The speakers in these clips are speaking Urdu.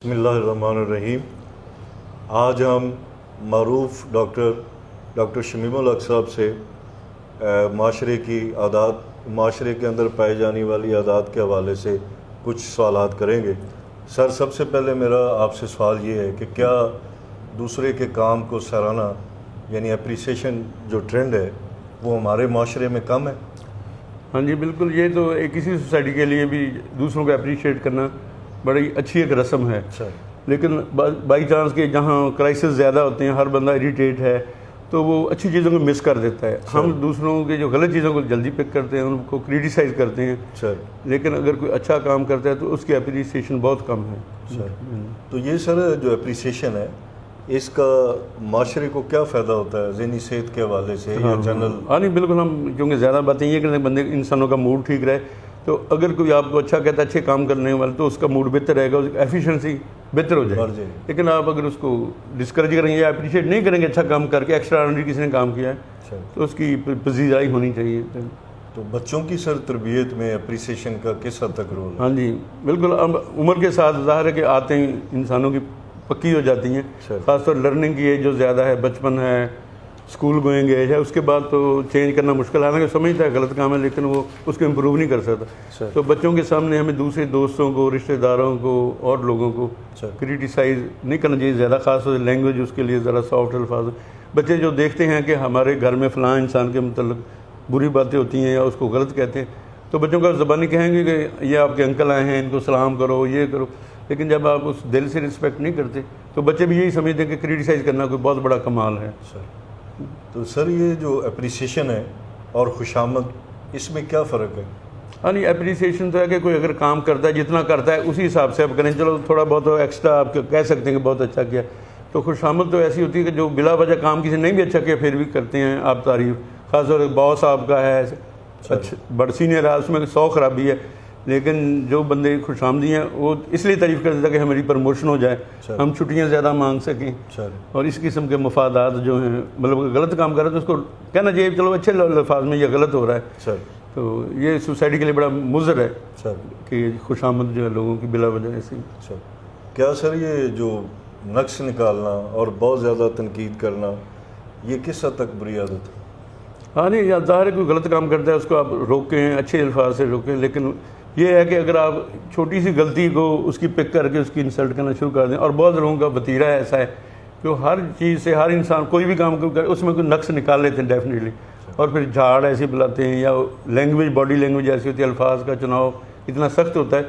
بسم اللہ الرحمن الرحیم۔ آج ہم معروف ڈاکٹر شمیم الحق صاحب سے معاشرے کے اندر پائے جانے والی عادات کے حوالے سے کچھ سوالات کریں گے۔ سر، سب سے پہلے میرا آپ سے سوال یہ ہے کہ کیا دوسرے کے کام کو سراہنا یعنی اپریسیشن جو ٹرینڈ ہے وہ ہمارے معاشرے میں کم ہے؟ ہاں جی بالکل، یہ تو ایک کسی سوسائٹی کے لیے بھی دوسروں کو اپریشیٹ کرنا بڑی اچھی ایک رسم ہے، لیکن بائی چانس کہ جہاں کرائسس زیادہ ہوتے ہیں، ہر بندہ اریٹیٹ ہے تو وہ اچھی چیزوں کو مس کر دیتا ہے۔ ہم دوسروں کے جو غلط چیزوں کو جلدی پک کرتے ہیں، ان کو کریٹیسائز کرتے ہیں، لیکن اگر کوئی اچھا کام کرتا ہے تو اس کی اپریسیشن بہت کم ہے۔ تو یہ سر جو اپریسیشن ہے اس کا معاشرے کو کیا فائدہ ہوتا ہے ذہنی صحت کے حوالے سے یا جنرل؟ ہاں نہیں بالکل، ہم کیونکہ زیادہ باتیں یہ کرتے ہیں بندے انسانوں کا موڈ ٹھیک رہے، تو اگر کوئی آپ کو اچھا کہتا ہے اچھے کام کرنے والا تو اس کا موڈ بہتر رہے گا، اس کی ایفیشنسی بہتر ہو جائے گی۔ لیکن آپ اگر اس کو ڈسکریج کریں گے یا اپریشیٹ نہیں کریں گے اچھا کام کر کے، ایکسٹرا آرڈنری کسی نے کام کیا ہے تو اس کی پذیرائی ہونی چاہیے۔ تو بچوں کی سر تربیت میں اپریسیشن کا کس حد تک رول ہے؟ ہاں جی بالکل، اب عمر کے ساتھ ظاہر ہے کہ آتے ہیں انسانوں کی پکی ہو جاتی ہیں، خاص طور لرننگ کی ایج جو زیادہ ہے، بچپن ہے، اسکول گوئنگ ایج ہے، اس کے بعد تو چینج کرنا مشکل ہے، حالانکہ سمجھتا ہے غلط کام ہے لیکن وہ اس کو امپروو نہیں کر سکتا۔ تو بچوں کے سامنے ہمیں دوسرے دوستوں کو، رشتہ داروں کو اور لوگوں کو کریٹیسائز نہیں کرنا چاہیے زیادہ، خاص طور سے لینگویج اس کے لیے ذرا سافٹ الفاظ۔ بچے جو دیکھتے ہیں کہ ہمارے گھر میں فلاں انسان کے متعلق بری باتیں ہوتی ہیں یا اس کو غلط کہتے ہیں تو بچوں کا زبانی کہیں گے کہ یہ آپ کے انکل آئے ہیں، ان کو سلام کرو، یہ کرو، لیکن جب آپ اس دل سے رسپیکٹ نہیں کرتے تو بچے بھی یہی سمجھتے ہیں کہ کریٹیسائز کرنا کوئی بہت بڑا کمال ہے۔ تو سر یہ جو اپریسیشن ہے اور خوشامد، اس میں کیا فرق ہے؟ ہاں نہیں، اپریسیشن تو ہے کہ کوئی اگر کام کرتا ہے جتنا کرتا ہے اسی حساب سے آپ کریں، چلو تھوڑا بہت ایکسٹرا آپ کہہ سکتے ہیں کہ بہت اچھا کیا۔ تو خوشامد تو ایسی ہوتی ہے کہ جو بلا وجہ کام کسی نہیں بھی اچھا کیا پھر بھی کرتے ہیں آپ تعریف، خاص طور سے باس آپ کا ہے، اچھا بڑا سینئر ہے، اس میں 100 خرابی ہے، لیکن جو بندے خوش آمدی ہیں وہ اس لیے تعریف کرتے ہیں کہ ہماری پروموشن ہو جائے، ہم چھٹیاں زیادہ مانگ سکیں، اور اس قسم کے مفادات جو ہیں، مطلب غلط کام کر رہے ہیں تو اس کو کہنا چاہیے چلو اچھے الفاظ میں یہ غلط ہو رہا ہے۔ تو یہ سوسائٹی کے لیے بڑا مضر ہے کہ خوش آمد جو ہے لوگوں کی بلا وجہ ایسی۔ کیا سر یہ جو نقص نکالنا اور بہت زیادہ تنقید کرنا یہ کس حد تک بری عادت ہے؟ ہاں نہیں، ظاہر ہے کوئی غلط کام کرتا ہے اس کو آپ روکیں، اچھے الفاظ سے روکیں، لیکن یہ ہے کہ اگر آپ چھوٹی سی غلطی کو اس کی پک کر کے اس کی انسلٹ کرنا شروع کر دیں، اور بہت لوگوں کا وتیرہ ایسا ہے کہ وہ ہر چیز سے، ہر انسان کوئی بھی کام کرے اس میں کوئی نقص نکال لیتے ہیں ڈیفینیٹلی، اور پھر جھاڑ ایسے بلاتے ہیں، یا لینگویج، باڈی لینگویج ایسی ہوتی ہے، الفاظ کا چناؤ اتنا سخت ہوتا ہے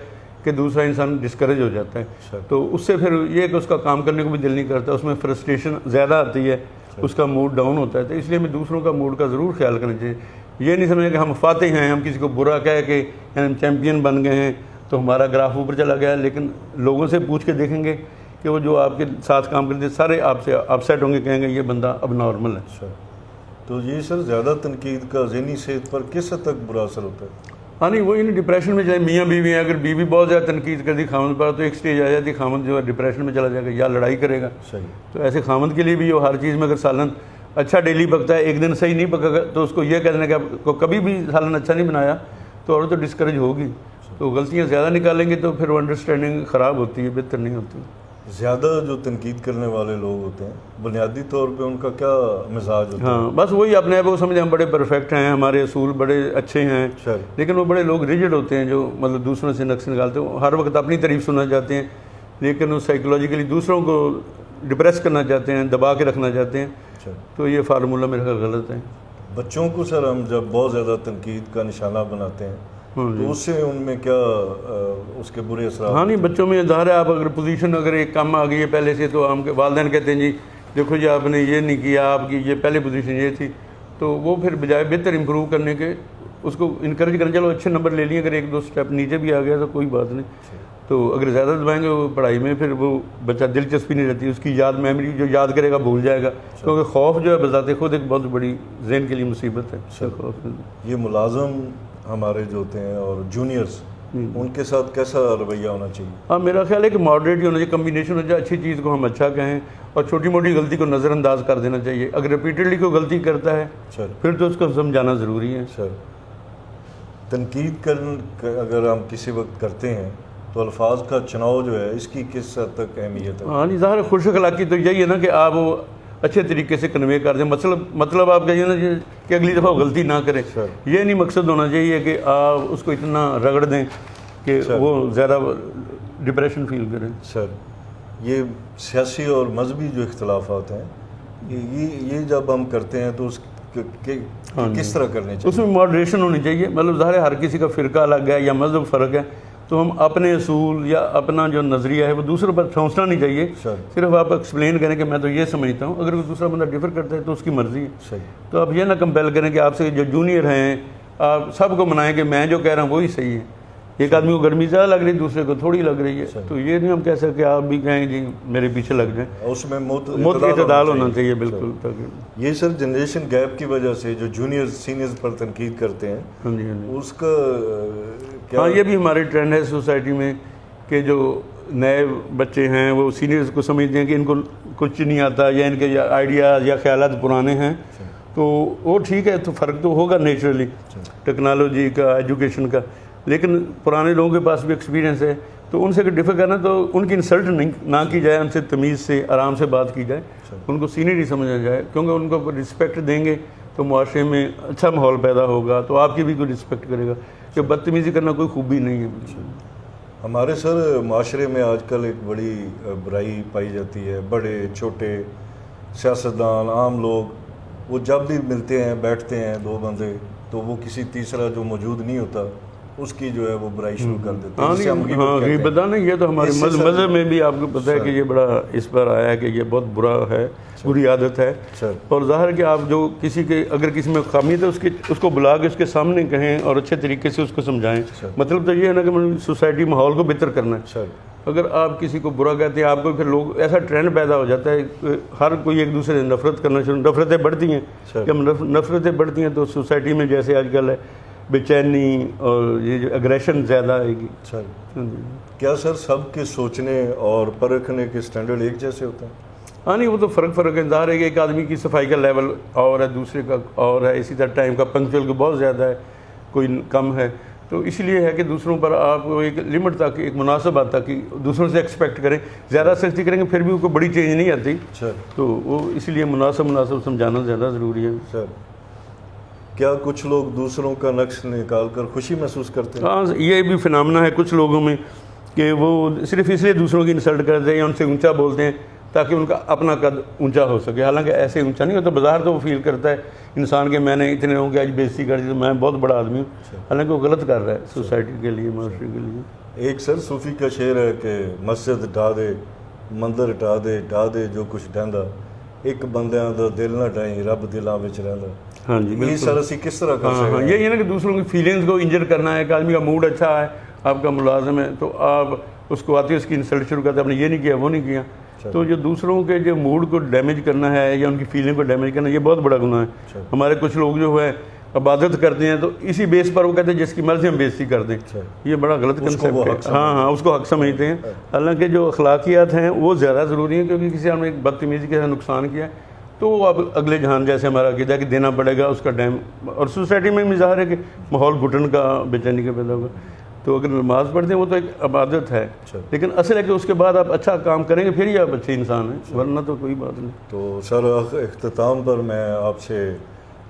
کہ دوسرا انسان ڈسکریج ہو جاتا ہے۔ تو اس سے پھر یہ کہ اس کا کام کرنے کو بھی دل نہیں کرتا، اس میں فرسٹریشن زیادہ آتی ہے، اس کا موڈ ڈاؤن ہوتا ہے۔ تو اس لیے ہمیں دوسروں کا موڈ کا ضرور خیال کرنا چاہیے، یہ نہیں سمجھیں کہ ہم فاتح ہیں، ہم کسی کو برا کہہ کے ہم چیمپئن بن گئے ہیں تو ہمارا گراف اوپر چلا گیا ہے، لیکن لوگوں سے پوچھ کے دیکھیں گے کہ وہ جو آپ کے ساتھ کام کرتے ہیں سارے آپ سے اپسیٹ ہوں گے، کہیں گے یہ بندہ اب نارمل ہے۔ تو یہ سر زیادہ تنقید کا ذہنی صحت پر کس حد تک برا اثر ہوتا ہے؟ ہاں نہیں، وہ ڈپریشن میں چلے، میاں بیوی ہیں، اگر بیوی بہت زیادہ تنقید کر دی خامد پر تو ایک سٹیج آ جاتی ہے خامد جو ہے ڈپریشن میں چلا جائے گا یا لڑائی کرے گا۔ تو ایسے خامد کے لیے بھی وہ ہر چیز میں اگر سالن اچھا ڈیلی پکتا ہے، ایک دن صحیح نہیں پکا گا تو اس کو یہ کہہ دینا کہ آپ کو کبھی بھی سالن اچھا نہیں بنایا تو اور تو ڈسکریج ہوگی۔ تو غلطیاں زیادہ نکالیں گے تو پھر وہ انڈرسٹینڈنگ خراب ہوتی ہے، بہتر نہیں ہوتی۔ زیادہ جو تنقید کرنے والے لوگ ہوتے ہیں بنیادی طور پہ ان کا کیا مزاج ہوتا ہے؟ ہاں بس وہی اپنے آپ کو سمجھیں ہم بڑے پرفیکٹ ہیں، ہمارے اصول بڑے اچھے ہیں، لیکن وہ بڑے لوگ ریجڈ ہوتے ہیں جو مطلب دوسروں سے نقص نکالتے ہیں، ہر وقت اپنی تعریف سننا چاہتے ہیں لیکن وہ سائیکولوجیکلی دوسروں کو ڈپریس کرنا چاہتے ہیں، دبا کے رکھنا چاہتے ہیں۔ تو یہ فارمولہ میرا خیال غلط ہے۔ بچوں کو سر ہم جب بہت زیادہ تنقید کا نشانہ بناتے ہیں تو اس سے ان میں کیا اس کے برے اثرات؟ ہاں نہیں، بچوں میں ظاہر ہے آپ اگر پوزیشن اگر ایک کم آ گئی ہے پہلے سے تو ہم کے والدین کہتے ہیں جی دیکھو جی آپ نے یہ نہیں کیا، آپ کی یہ پہلے پوزیشن یہ تھی، تو وہ پھر بجائے بہتر امپروو کرنے کے اس کو انکریج کریں، چلو اچھے نمبر لے لیے، اگر ایک دو سٹیپ نیچے بھی آ گیا تو کوئی بات نہیں۔ تو اگر زیادہ دبائیں گے وہ پڑھائی میں پھر وہ بچہ دلچسپی نہیں رہتی، اس کی یاد میموری جو یاد کرے گا بھول جائے گا، کیونکہ خوف جو ہے بذات خود ایک بہت بڑی ذہن کے لیے مصیبت ہے۔ یہ ملازم ہمارے جو ہوتے ہیں اور جونیئرز ان کے ساتھ کیسا رویہ ہونا چاہیے؟ ہاں میرا خیال ہے کہ ماڈریٹ ہی ہونا چاہیے، کمبینیشن ہو جائے، اچھی چیز کو ہم اچھا کہیں اور چھوٹی موٹی غلطی کو نظر انداز کر دینا چاہیے۔ اگر ریپیٹڈلی کوئی غلطی کرتا ہے پھر تو اس کو سمجھانا ضروری ہے۔ تنقید اگر ہم کسی وقت کرتے ہیں تو الفاظ کا چناؤ جو ہے اس کی کس حد تک اہمیت ہے؟ ہاں جی، ظاہر خوش اخلاقی تو یہی ہے نا کہ آپ وہ اچھے طریقے سے کنوے کر دیں. مطلب آپ کہیے نا کہ اگلی دفعہ غلطی نہ کریں. یہ نہیں مقصد ہونا چاہیے کہ آپ اس کو اتنا رگڑ دیں کہ وہ زیادہ ڈپریشن فیل کریں. سر یہ سیاسی اور مذہبی جو اختلافات ہیں یہ جب ہم کرتے ہیں تو اس کس طرح کرنے چاہیے؟ اس میں ماڈریشن ہونی چاہیے. مطلب ظاہر ہر کسی کا فرقہ الگ ہے یا مذہب فرق ہے، تو ہم اپنے اصول یا اپنا جو نظریہ ہے وہ دوسروں پر ٹھونسنا نہیں چاہیے. صرف آپ ایکسپلین کریں کہ میں تو یہ سمجھتا ہوں. اگر کوئی دوسرا بندہ ڈفر کرتا ہے تو اس کی مرضی ہے. تو آپ یہ نہ کمپیل کریں کہ آپ سے جو جونیئر ہیں آپ سب کو منائیں کہ میں جو کہہ رہا ہوں وہی صحیح ہے. ایک آدمی کو گرمی زیادہ لگ رہی ہے، دوسرے کو تھوڑی لگ رہی ہے، تو یہ نہیں ہم کہہ سکتے آپ بھی کہیں جی میرے پیچھے لگ جائیں. اس میں اعتدال ہونا چاہیے. بالکل. یہ سر جنریشن گیپ کی وجہ سے جو جونیئر سینئر پر تنقید کرتے ہیں، ہاں جی اس کا ہاں یہ بھی ہمارے ٹرینڈ ہے سوسائٹی میں کہ جو نئے بچے ہیں وہ سینئرز کو سمجھتے ہیں کہ ان کو کچھ نہیں آتا یا ان کے آئیڈیاز یا خیالات پرانے ہیں. تو وہ ٹھیک ہے، تو فرق تو ہوگا نیچرلی ٹیکنالوجی کا، ایجوکیشن کا، لیکن پرانے لوگوں کے پاس بھی ایکسپیرینس ہے. تو ان سے ڈفر کرنا تو ان کی انسلٹ نہ کی جائے، ان سے تمیز سے آرام سے بات کی جائے، ان کو سینئر ہی سمجھا جائے. کیونکہ ان کو رسپیکٹ دیں گے تو معاشرے میں اچھا ماحول پیدا ہوگا، تو آپ کی بھی کوئی رسپیکٹ کرے گا. کہ بدتمیزی کرنا کوئی خوبی نہیں ہے. ہمارے سر معاشرے میں آج کل ایک بڑی برائی پائی جاتی ہے. بڑے چھوٹے سیاستدان، عام لوگ، وہ جب بھی ملتے ہیں بیٹھتے ہیں دو بندے، تو وہ کسی تیسرا جو موجود نہیں ہوتا اس کی جو ہے وہ برائی شروع کر دیتے ہیں. ہاں غیبت نہیں، یہ تو ہمارے مذہب میں بھی آپ کو پتہ ہے کہ یہ بڑا اس پر آیا ہے کہ یہ بہت برا ہے، بری عادت ہے. اور ظاہر کہ آپ جو کسی کے اگر کسی میں خامی ہے اس کو بلا کے اس کے سامنے کہیں اور اچھے طریقے سے اس کو سمجھائیں. مطلب تو یہ ہے نا کہ سوسائٹی ماحول کو بہتر کرنا ہے. اگر آپ کسی کو برا کہتے ہیں، آپ کو پھر لوگ ایسا ٹرینڈ پیدا ہو جاتا ہے، ہر کوئی ایک دوسرے سے نفرت کرنا شروع، نفرتیں بڑھتی ہیں. جب نفرتیں بڑھتی ہیں تو سوسائٹی میں جیسے آج کل ہے بے چینی اور یہ جو اگریشن زیادہ آئے گی. کیا سر سب کے سوچنے اور پرکھنے کے سٹینڈرڈ ایک جیسے ہوتے ہیں؟ ہاں نہیں، وہ تو فرق ہے. ظاہر ہے کہ ایک آدمی کی صفائی کا لیول اور ہے، دوسرے کا اور ہے. اسی طرح ٹائم کا پنکچوئل کو بہت زیادہ ہے، کوئی کم ہے. تو اس لیے ہے کہ دوسروں پر آپ ایک لمٹ تک، ایک مناسب حد تک دوسروں سے ایکسپیکٹ کریں. زیادہ سختی کریں گے پھر بھی کوئی بڑی چینج نہیں آتی. تو وہ اس لیے مناسب سمجھانا زیادہ ضروری ہے. سر کیا کچھ لوگ دوسروں کا نقص نکال کر خوشی محسوس کرتے ہیں؟ ہاں یہ بھی فنامنا ہے کچھ لوگوں میں کہ وہ صرف اس لیے دوسروں کی انسلٹ کرتے ہیں یا ان سے اونچا بولتے ہیں تاکہ ان کا اپنا قد اونچا ہو سکے. حالانکہ ایسے اونچا نہیں ہوتا. بظاہر تو وہ فیل کرتا ہے انسان کہ میں نے اتنے لوگوں کی آج بےزتی کر دی تو میں بہت بڑا آدمی ہوں. حالانکہ وہ غلط کر رہا ہے سوسائٹی کے لیے، معاشرے کے لیے. ایک سر صوفی کا شعر ہے کہ مسجد ڈھا دے، مندر ڈھا دے جو کچھ ڈہندا، ایک بندیاں دا دل نہ ڈھائیں، رب دلاں وچ رہندا. ہاں جی یہ سر اسی کس طرح کر سکتے ہیں؟ یہی ہے نا کہ دوسروں کی فیلنگز کو انجر کرنا ہے. ایک آدمی کا موڈ اچھا ہے، آپ کا ملازم ہے، تو آپ اس کو آتے اس کی انسلٹ شروع کرتے ہیں، آپ نے یہ نہیں کیا وہ نہیں کیا. تو جو دوسروں کے جو موڈ کو ڈیمیج کرنا ہے یا ان کی فیلنگ کو ڈیمیج کرنا، یہ بہت بڑا گناہ ہے. ہمارے کچھ لوگ جو ہے عبادت کرتے ہیں تو اسی بیس پر وہ کہتے ہیں جس کی مرضی ہم بےزتی کر دیں. یہ بڑا غلط کنسیپٹ ہے. ہاں اس کو حق سمجھتے ہیں. حالانکہ جو اخلاقیات ہیں وہ زیادہ ضروری ہیں، کیونکہ کسی نے ایک بدتمیزی کے ساتھ نقصان کیا ہے تو وہ اب اگلے جہان جیسے ہمارا عقیدہ کہ دینا پڑے گا اس کا ٹائم. اور سوسائٹی میں بھی ظاہر ہے کہ ماحول گھٹن کا، بے چینی کا پیدا ہوگا. تو اگر نماز پڑھتے ہیں وہ تو ایک عبادت ہے، لیکن اصل ہے کہ اس کے بعد آپ اچھا کام کریں گے پھر ہی آپ اچھے انسان ہیں، ورنہ تو کوئی بات نہیں. تو سر اختتام پر میں آپ سے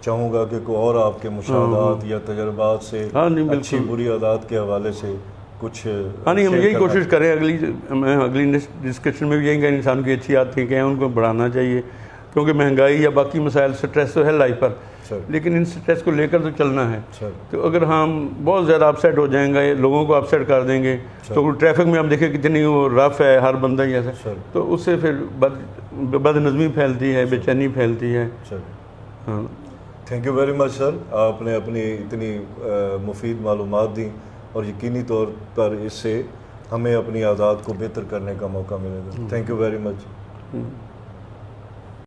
چاہوں گا کہ کوئی اور آپ کے مشاہدات یا تجربات سے اچھی بری عادات کے حوالے سے کچھ. ہم یہی کوشش کریں اگلی ڈسکشن میں بھی یہی کہ انسان کی اچھی عادتیں کہیں ان کو بڑھانا چاہیے. کیونکہ مہنگائی یا باقی مسائل، سٹریس تو ہے لائف پر، لیکن ان سٹریس کو لے کر تو چلنا ہے. تو اگر ہم بہت زیادہ اپسیٹ ہو جائیں گے، لوگوں کو اپسیٹ کر دیں گے، تو ٹریفک میں ہم دیکھیں کتنی وہ رف ہے، ہر بندہ ہی ایسا، تو اس سے پھر بد نظمی پھیلتی ہے، بے چینی پھیلتی ہے. ہاں تھینک یو ویری مچ سر. آپ نے اپنی اتنی مفید معلومات دیں اور یقینی طور پر اس سے ہمیں اپنی عادات کو بہتر کرنے کا موقع ملے گا. Thank you very much.